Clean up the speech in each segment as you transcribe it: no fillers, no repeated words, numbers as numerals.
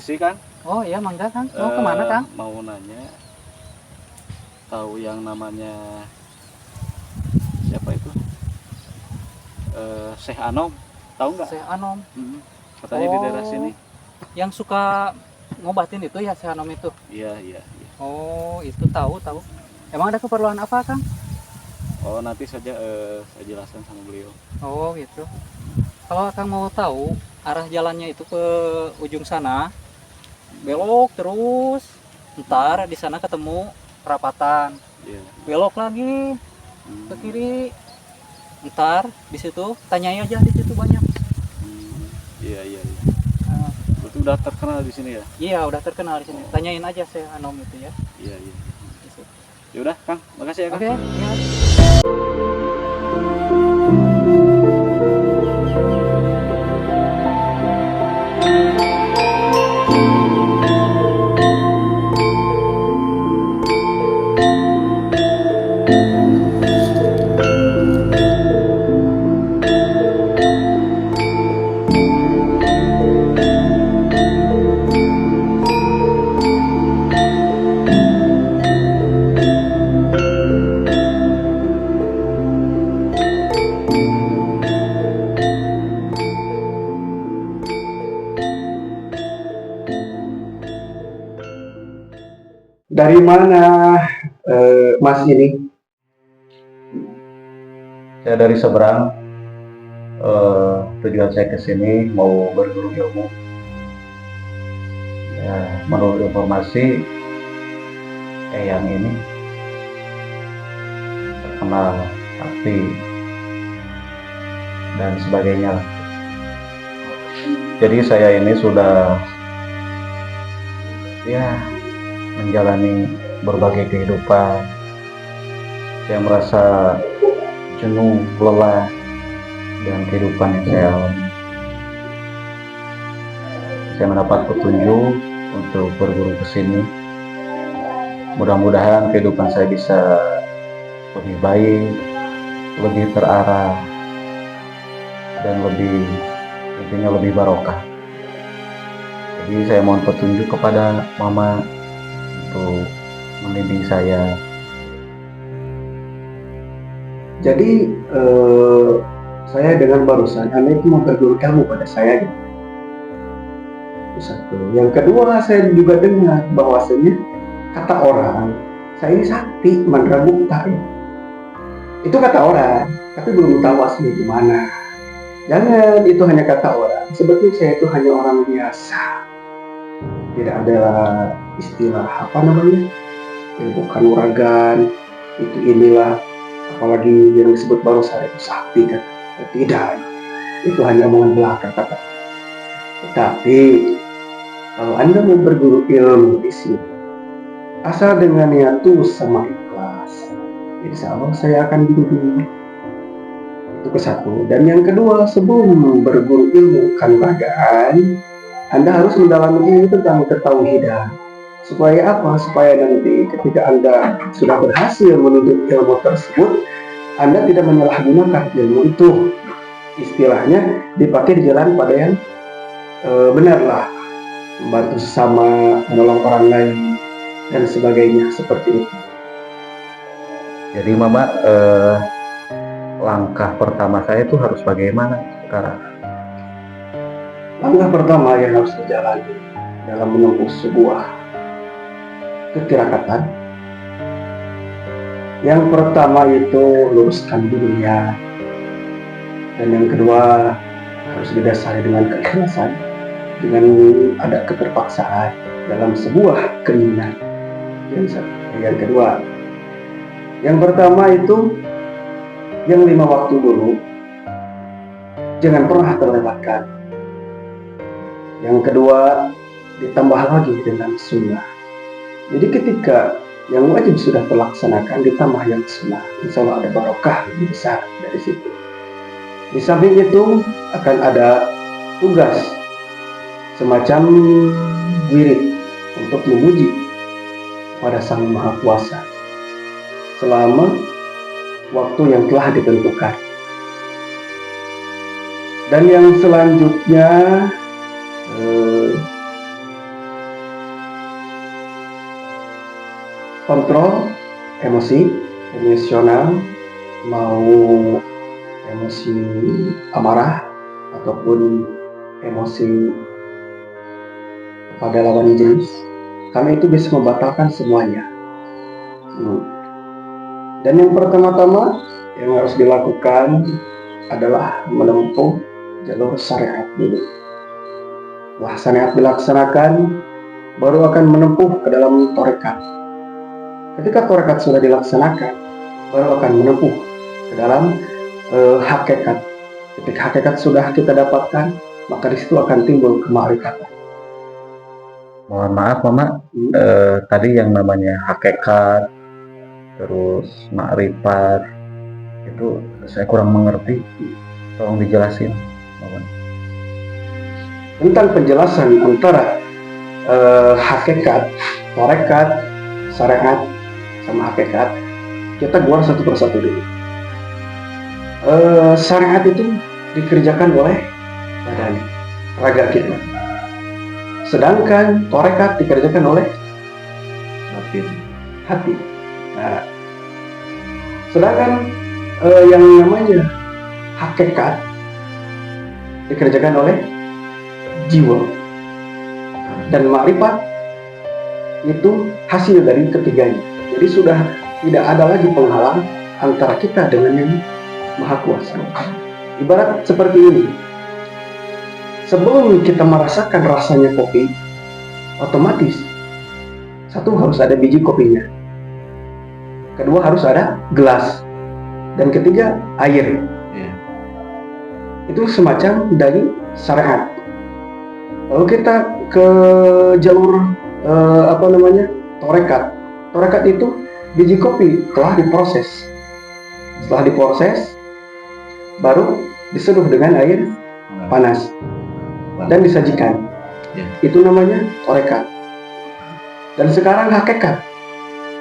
permisi Kang. Oh iya, mangga Kang. Mau kemana Kang? Mau nanya, tahu yang namanya siapa itu? Syekh Anom, tahu nggak? Syekh Anom. Mm-mm. Katanya di daerah Oh, sini. yang suka ngobatin itu ya Syekh Anom itu. Iya, iya, iya. Oh, itu tahu. Emang ada keperluan apa Kang? Oh, nanti saja saya jelaskan sama beliau. Oh gitu. Kalau Kang mau tahu arah jalannya itu ke ujung sana, belok terus. Ntar di sana ketemu perapatan. Iya. Belok lagi Hmm, ke kiri. Ntar di situ tanyai aja, di situ banyak. iya, iya, iya. Nah, Itu udah terkenal di sini ya? iya udah terkenal di sini. Tanyain aja Syekh Anom itu ya. Iya, iya. Di situ. Ya udah, Kang. Makasih ya, Kang. Oke, ya. Dari mana Mas ini? Saya dari seberang. Tujuan saya ke sini mau berguru ilmu. Ya, menurut informasi, yang ini terkenal sakti dan sebagainya. Jadi saya ini sudah menjalani berbagai kehidupan. Saya merasa jenuh, lelah dengan kehidupan yang saya alami. Saya mendapat petunjuk untuk berguru ke sini. Mudah-mudahan kehidupan saya bisa lebih baik, lebih terarah, dan intinya lebih barokah. Jadi saya mohon petunjuk kepada Mama untuk membimbing saya. Jadi saya dengan barusan Anda itu mau berguru ilmu pada saya gitu. Satu. Yang kedua, saya juga dengar bahwasanya kata orang saya ini sakti mandragupta. Itu kata orang, tapi belum tahu asli di mana. Jangan itu hanya kata orang. Sebetulnya saya itu hanya orang biasa. Tidak ada istilah apa namanya, ilmu kanuragan, itu inilah, apalagi yang disebut barusan itu sakti kan. Tidak, itu hanya omongan belaka kata. Tetapi kalau Anda mau berguru ilmu di sini, asal dengan niat tulus sama ikhlas, insya Allah saya akan bimbing. Itu ke satu. Dan yang kedua, sebelum berguru ilmu kanuragan, Anda harus mendalami ilmu tentang ketauhidan. Supaya apa? Supaya nanti ketika Anda sudah berhasil menuntut ilmu tersebut, Anda tidak menyalahgunakan ilmu itu. Istilahnya dipakai di jalan pada yang benarlah, membantu sesama, menolong orang lain, dan sebagainya seperti itu. Jadi Mama, langkah pertama saya itu harus bagaimana sekarang? Langkah pertama yang harus dijalani dalam menempuh sebuah ketirakatan, yang pertama itu luruskan dulu niat, dan yang kedua harus didasari dengan keikhlasan, dengan ada keterpaksaan dalam sebuah keinginan. Yang kedua, yang pertama itu yang 5 waktu dulu jangan pernah terlewatkan. Yang kedua, ditambah lagi dengan sunnah. Jadi ketika yang wajib sudah terlaksanakan ditambah yang sunnah, insya Allah ada barokah lebih besar dari situ. Di samping itu akan ada tugas semacam wirid untuk memuji pada Sang Maha Kuasa selama waktu yang telah ditentukan. Dan yang selanjutnya kontrol emosi, emosional, mau emosi amarah ataupun emosi pada lawan jenis, kami itu bisa membatalkan semuanya. Dan yang pertama-tama yang harus dilakukan adalah menempuh jalur syariat dulu. Setelah syariat dilaksanakan, baru akan menempuh ke dalam tarekat. Ketika tarekat sudah dilaksanakan, baru akan menempuh ke dalam hakikat. Ketika hakikat sudah kita dapatkan, maka di situ akan timbul kemakrifatan. Mohon maaf Mama, tadi yang namanya hakikat, terus makrifat, itu saya kurang mengerti. Tolong dijelasin. Tentang penjelasan antara hakikat, tarekat, syariat, sama hakikat, kita keluar satu persatu dulu. Syariat itu dikerjakan oleh badan, raga kita. Sedangkan tarekat dikerjakan oleh hati. Nah, sedangkan yang namanya hakikat dikerjakan oleh jiwa, dan makrifat itu hasil dari ketiganya. Jadi sudah tidak ada lagi penghalang antara kita dengan yang Maha Kuasa. Ibarat seperti ini, sebelum kita merasakan rasanya kopi, otomatis satu harus ada biji kopinya, kedua harus ada gelas, dan ketiga air. Itu semacam dari syariat. Lalu kita ke jalur tarekat. Tarekat itu biji kopi telah diproses. Setelah diproses, baru diseduh dengan air panas dan disajikan. Itu namanya tarekat. Dan sekarang hakikat.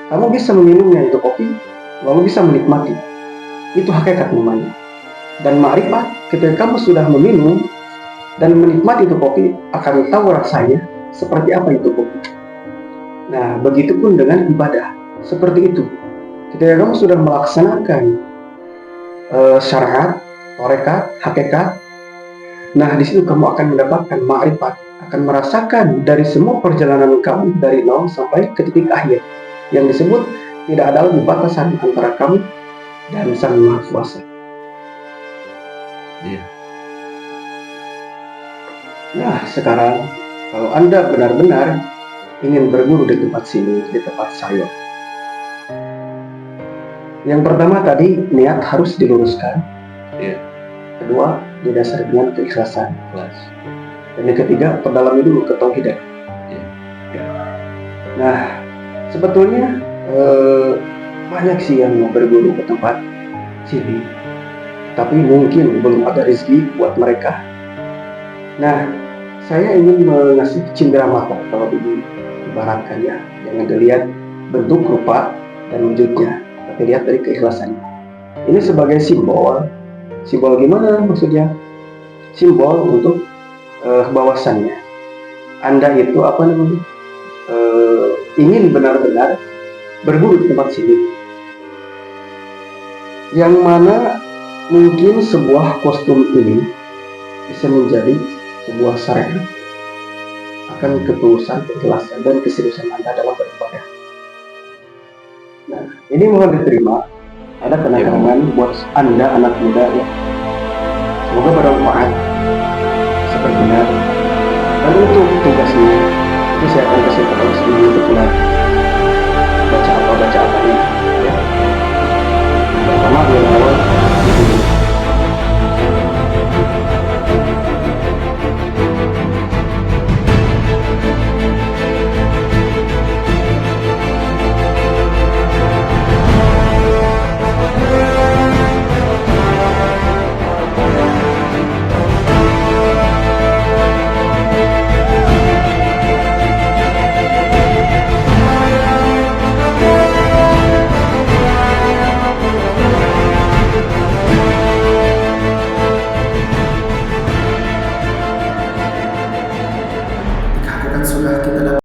Kamu bisa meminumnya itu kopi, lalu bisa menikmati. Itu hakikat namanya. Dan makrifat, ketika kamu sudah meminum dan menikmati itu kopi, akan tahu rasanya seperti apa itu kopi. Nah, begitupun dengan ibadah, seperti itu. Ketika kamu sudah melaksanakan syariat, tarekat, hakikat, nah di situ kamu akan mendapatkan makrifat, akan merasakan dari semua perjalanan kamu dari nol sampai ke titik akhir, yang disebut tidak ada lagi batasan antara kamu dan Sang Maha Kuasa. Nah, sekarang kalau Anda benar-benar ingin berguru di tempat sini, di tempat saya, yang pertama tadi niat harus diluruskan. Kedua, didasari dengan keikhlasan. Dan yang ketiga, perdalami dulu ketauhidan. Nah, sebetulnya banyak sih yang mau berguru ke tempat sini, tapi mungkin belum ada rezeki buat mereka. Nah, saya ingin mengasih cindera mata kalau diibaratkan ya. Jangan dilihat bentuk, rupa, dan wujudnya, tapi lihat dari keikhlasannya. Ini sebagai simbol. Simbol gimana maksudnya? Simbol untuk bahwasannya Anda itu ingin benar-benar berguru di tempat sini, yang mana mungkin sebuah kostum ini bisa menjadi sebuah syariat akan ketulusan, keikhlasan, dan keseriusan Anda dalam beribadah. Nah, ini mohon diterima. Ada kenangan buat Anda anak muda ya. Semoga bermanfaat sepertinya. Dan untuk tugasnya itu saya akan kasih tahu sedikit untuk baca apa ya.